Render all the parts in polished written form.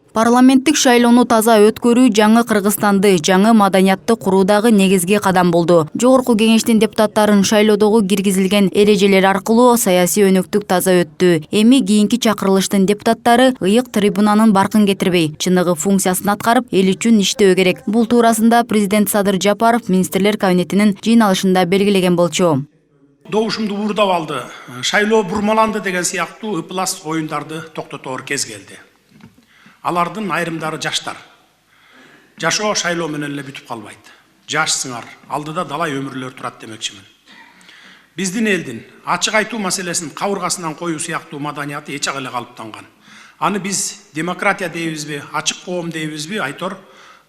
Парламенттик шайлоону таза өткөрүү жаңы Кыргызстанды, жаңы маданиятты куруудагы негизги кадам болду. Жогорку кеңештин депутаттарын шайлоодогу киргизилген эрежелер аркылуу саясий өнөктүк таза өттү. Эми кийинки чакырылыштын депутаттары ыйык трибунанын баркын кетирбей, чыныгы функциясын аткарып, эл үчүн иштөө керек. Бул туурасында президент Садыр Жапаров министрлер кабинетинин жыйналышында белгилеген болчу. Добушумду уурдап алды, шайлоо бурмаланды деген сыяктуу ыплас оюндарды токтотоор кез келди. Алардын айрымдары жаштар. Жашоо шайлоо менен эле бүтүп калбайт. Жашсыңар, алдыда далай өмүрлөр турат демекчимин. Биздин элдин ачык айтуу маселесин кабыргасынан коюу сыяктуу маданияты эч эле калыптанган. Аны биз демократия дейбизби, ачык коом дейбизби, айтор,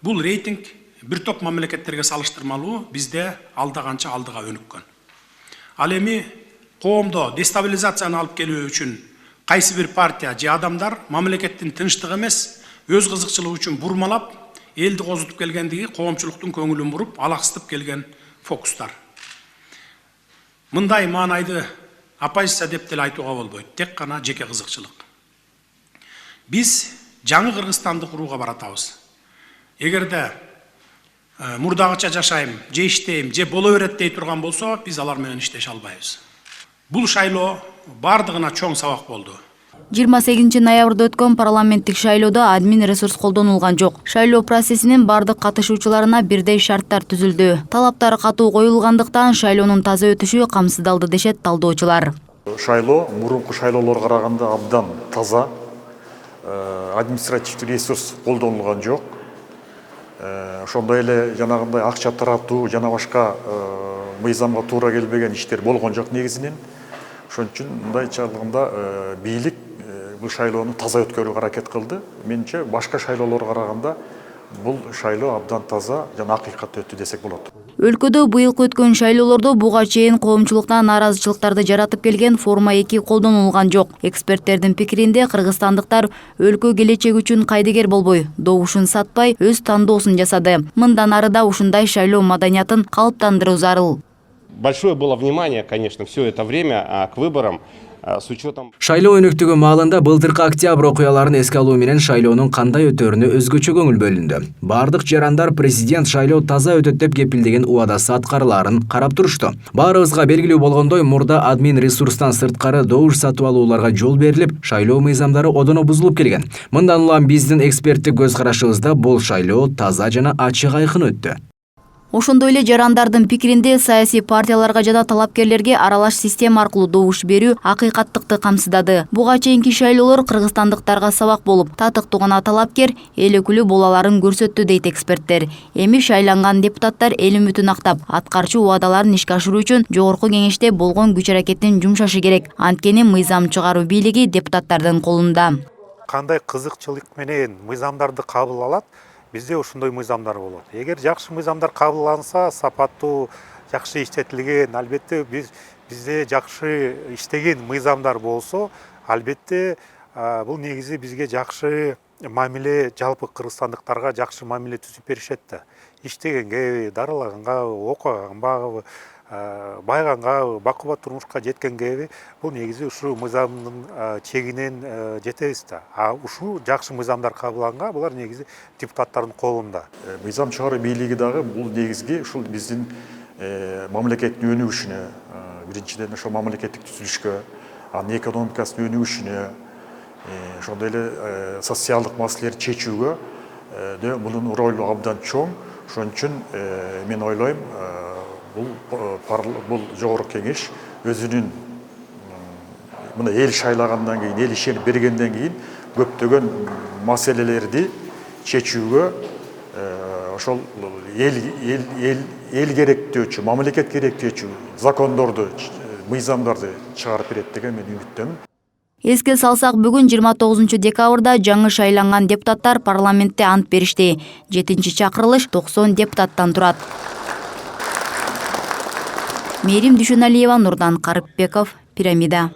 бул рейтинг бир топ мамлекеттерге салыштырмалуу бизде алда канча алдыга өнүккөн. Ал эми коомдо дестабилизацияны алып келүү үчүн кайсы бир партия же адамдар мамлекеттин тынчтыгы эмес, өз кызыкчылыгы үчүн бурмалап, элди козутуп келгендиги коомчулуктун көңүлүн буруп, алаксытып келген фокустар. Мындай маанайды оппозиция деп деле айтууга болбойт, тек гана жеке кызыкчылык. Биз жаңы Кыргызстанды курууга баратабыз. Эгерде мурдагыча жашайм, же иштейм, же боло берет дей турган болсо, биз алар менен иштеше албайбыз. Бул шайлоо бардыгына чоң сабак болду. 28 ноябрда өткөн парламенттик шайлоодо админ ресурс колдонулган жок. Шайлоо процессинин бардык катышуучуларына бирдей шарттар түзүлдү. Талаптары катуу коюлгандыктан шайлоонун таза өтүшү камсыздалды дешет талдоочулар. Шайлоо мурунку шайлоолорго караганда абдан таза, административдик ресурс колдонулган жок. Ошондой эле жанагындай акча таратуу жана башка мыйзамга туура келбеген иштер болгон жок негизинен. Ошон үчүн мындай чагында бийлик бул шайлоону таза өткөрүүгө аракет кылды. Менимче башка шайлоолорго караганда бул шайлоо абдан таза жана акыйкатты өттү десек болот. Өлкөдө быйылкы өткөн шайлоолордо буга чейин коомчулуктан нааразычылыктарды жаратып келген форма 2 колдонулган жок. Эксперттердин пикиринде кыргызстандыктар өлкө келечеги үчүн кайдыгер болбой, добушун сатпай, өз тандоосун жасады. Мындан ары да ушундай шайлоо маданиятын калыптандыруу зарыл. Большое было внимание, конечно, все это время к выборам. Шайлоо өнөктүгү маалында былтыркы октябрь окуяларын эске алуу менен шайлоонун кандай өтөрүнө өзгөчө көңүл бөлүндү. Бардык жарандар президент шайлоо таза өтөт деп кепилдеген убадасы аткарылаарын карап турушту. Баарыбызга белгилүү болгондой, мурда админ ресурстан сырткары добуш сатып алууларга жол берилип, шайлоо мыйзамдары одоно бузулуп келген. Мындан улам биздин эксперттик көз карашыбызда бул шайлоо таза жана ачык айкын өттү. Ошондой эле жарандардын пикиринде саясий партияларга жана талапкерлерге аралаш система аркылуу добуш берүү акыйкаттыкты камсыздады. Буга чейинки шайлоолор кыргызстандыктарга сабак болуп, татыктуу гана талапкер эл өкүлү боло аларын көрсөттү дейт эксперттер. Эми шайланган депутаттар эл үмүтүн актап, аткарчу убадаларын ишке ашыруу үчүн жогорку кеңеште болгон күч аракеттин жумшашы керек. Анткени мыйзам чыгаруу бийлиги депутаттардын колунда. Кандай кызыкчылык менен мыйзамдарды кабыл алат? Бизде ошондой мыйзамдар болот. Эгер жакшы мыйзамдар кабылданса, сапаттуу, жакшы иштетилген, албетте бизде жакшы иштеген мыйзамдар болсо, албетте бул негизи бизге жакшы мамиле, жалпы кыргызстандыктарга жакшы мамиле түзүп беришет да. Иштегенге, дарылаганга, окуганга, байганга, бакубат турмушка жеткенге бул негизи ушул мыйзамдын чегинен жетебиз да. Ушул жакшы мыйзамдар кабылганга булар негизи депутаттардын колунда. Мыйзам чыгаруу бийлиги дагы бул негизги ушул биздин мамлекеттин өнүгүшүнө, биринчиден ошо мамлекеттик түзүлүшкө, анын экономикасынын өнүгүшүнө, ошондой эле социалдык маселелерди чечүүгө мунун ролу абдан чоң. Ошон үчүн мен ойлойм, бул жогорку кеңеш өзүнүн мына эл шайлагандан кийин, эл ишенип бергенден кийин көптөгөн маселелерди чечүүгө ошол эл керектөөчү, мамлекет керектөөчү закондорду, мыйзамдарды чыгарып берет деген мен үмүттөмүн. Эске салсак, бүгүн 29 декабрда жаңы шайланган депутаттар парламентте ант беришти. 7-чакырылыш 90 депутаттан турат. Мерим Дүйшөналиева, Нурдан Карыпбеков, Пирамида.